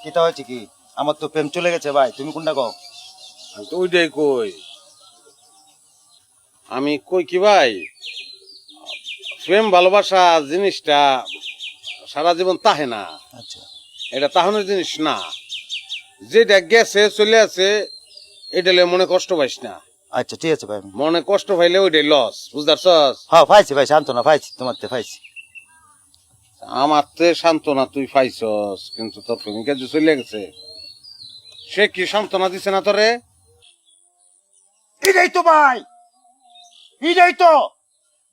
কিটা হয়েছে কি? আমার তো প্রেম চলে গেছে ভাই, তুমি কোনটা কও? আমি তো ওইটাই কই। আমি কই কি ভাই, প্রেম ভালোবাসা জিনিসটা সারা জীবন তাহে না। আচ্ছা এটা তাহানোর জিনিস না। যেটা গেছে চলে আছে, এটা মনে কষ্ট পাইস না। আচ্ছা ঠিক আছে ভাই। মনে কষ্ট পাইলে ওইটাই লস, বুঝতে? হ্যাঁ পাইছি ভাই, সান্ত্বনা পাইছি, তোমার তে পাইছি। আমার তে সান্ত্বনা তুই পাইছস, কিন্তু তোর প্রেমিকা যে চলে গেছে সে কি সান্ত্বনা দিছে না তোরে? এটাই তো ভাই, এটাই তো।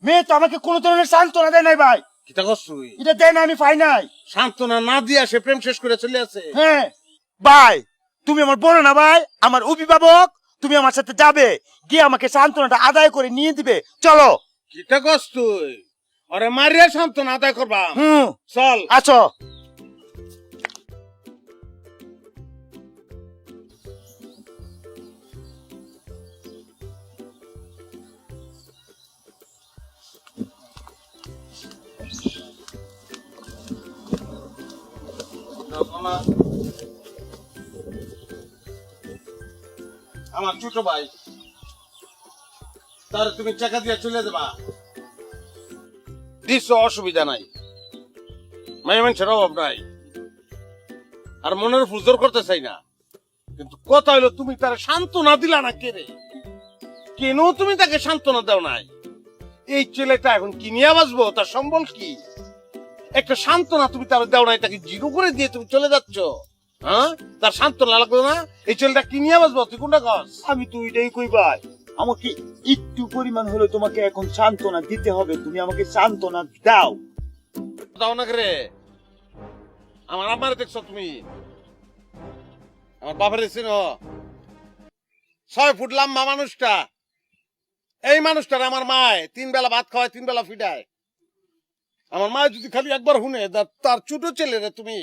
মেয়ে তো আমাকে কোনো ধরনের সান্ত্বনা দেয় নাই ভাই। কিতা করছুই? এটা দেয় না, আমি পাই নাই। সান্ত্বনা না দিয়া সে প্রেম শেষ করে চলে আছে। হ্যাঁ ভাই, তুমি আমার বড় না ভাই, আমার অভিভাবক। তুমি আমার সাথে যাবে, গিয়ে আমাকে সান্ত্বনাটা আদায় করে নিয়ে দিবে। চলো। কিতা করছ তুই? আরে মারিয়া সান্ত্বনা আদায় করবা। চল আছো। আমার ছোট ভাই, তার তুমি টাকা দিয়ে চলে যাবা। দিস অসুবিধা নাই, মায়ের মানুষের অভাব নাই, আর মনের ফুজোর করতে চাই না। কিন্তু কথা হইলো তুমি তার সান্ত্বনা দিলা না। কে রে, কেন তুমি তাকে সান্ত্বনা দাও নাই? এই ছেলেটা এখন কি নিয়ে বাঁচবো? তার সম্বল কি? একটা সান্ত্বনা তুমি তার দাও নাই, তাকে জিরো করে দিয়ে তুমি চলে যাচ্ছ। হ্যাঁ, তার সান্ত্বনা লাগলো না? এই ছেলেটা কি নিয়ে বাঁচবো? তুই কোনটা কস? আমি তো এটাই কই ভাই, আমাকে একটু পরিমাণ হলে তোমাকে এখন সান্ত্বনা দিতে হবে। তুমি আমাকে সান্ত্বনা দাও। দাও না রে। আমার আম্মারে দেখছো তুমি? আমার বাপের চিনো? 6 ফুট লম্বা মানুষটা। এই মানুষটার আমার মায় 3 বেলা ভাত খাওয়ায়, 3 বেলা ফিডায়। আমার মা যদি খালি একবার শুনে তার ছোট ছেলে রে তুমি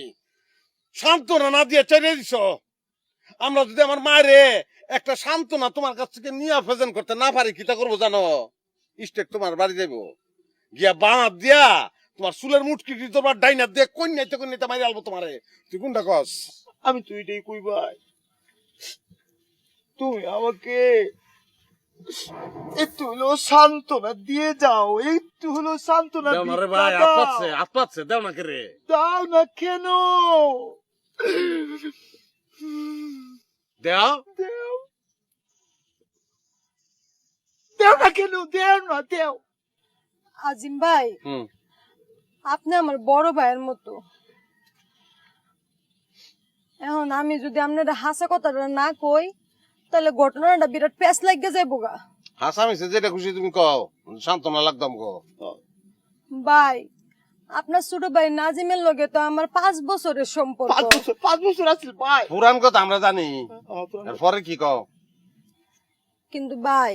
সান্ত্বনা না দিয়ে ছেড়ে দিছ। আমরা যদি আমার মায়েরে একটা সান্ত্বনা তোমার কাছ থেকে নিয়ে প্রেজেন্ট করতে না পারি, কিতা করবো জানো? স্টেক তোমার বাড়ি যাইব, গিয়া বানাত দিয়া তোমার চুলের মুটকি তোমার ডাইনার দিয়ে কন্যাইতে মারি আলবো তোমারে। তুই কোনটা কস? আমি তো এটাই কই ভাই, তুমি আমাকে একটু হলো সান্ত্বনা দিয়ে যাও, একটু হলো সান্ত্বনা দেও না রে ভাই, হাত পাচ্ছে দেও না কে রে। দাও না কেন? দেও দেও, দেও না কেন? দেও না, দেও। আজিম ভাই, আপনি আমার বড় ভাইয়ের মতো। এখন আমি যদি আপনার হাসা কথাটা না কই, তাহলে ঘটনাটা বিরাট পেঁচ লাগিয়ে যাইবো গা। হাসামিছে যেটা খুশি তুমি কও, সান্ত্বনা লাগতাম কো। ভাই, আপনার ছোট ভাই নাজিমের লগে তো আমার 5 বছরের সম্পর্ক। 5 বছর আছিল ভাই। পুরান কথা আমরা জানি, এরপরে কি কও? কিন্তু ভাই,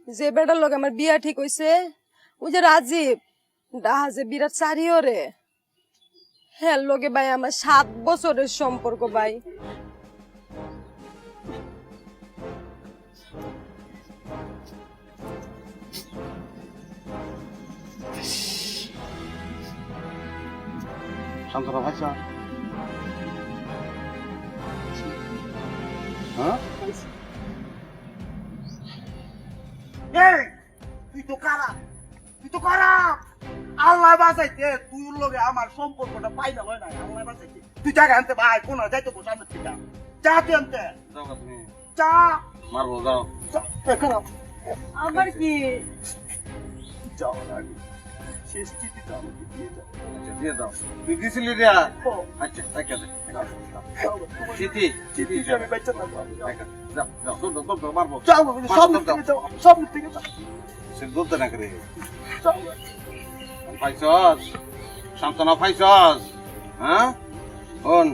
যে বেটার লগে আমার বিয়া ঠিক হইছে, ওই যে রাজীব ডাহাজে বিরাট চারিও রে, হ্যাঁ লগে ভাই আমার 7 বছরের সম্পর্ক ভাই। সান্ত্বনা ভাইসা? হ্যাঁ, এই তুই তো খারাপ, তুই তো খারাপ। আল্লাহ বাঁচাইতে তুই লগে আমার সম্পর্কটা পাইনা হয় না। আল্লাহ বাঁচাইতে তুই জায়গা আনতে ভাই, কোন যাইতো সামনে থেকে চা তুই আনতে যাও না তুমি, চা। মারবো যাও। খারাপ আমার কি যাও না, শেষ চিঠিটা আমাকে দিয়ে যাও। আচ্ছা দিয়ে দাও। তুই দিছিলি রে? আচ্ছা দেখা দে চিঠি, চিঠি আমি বাচ্চা থাকবো। যাও যাও, দৌড় মারবো। যাও সব থেকে যাও, সব থেকে যাও, সে দৌড়তে না করে। যাও। পাইছস সান্ত্বনা, পাইছস? হ্যাঁ, শোন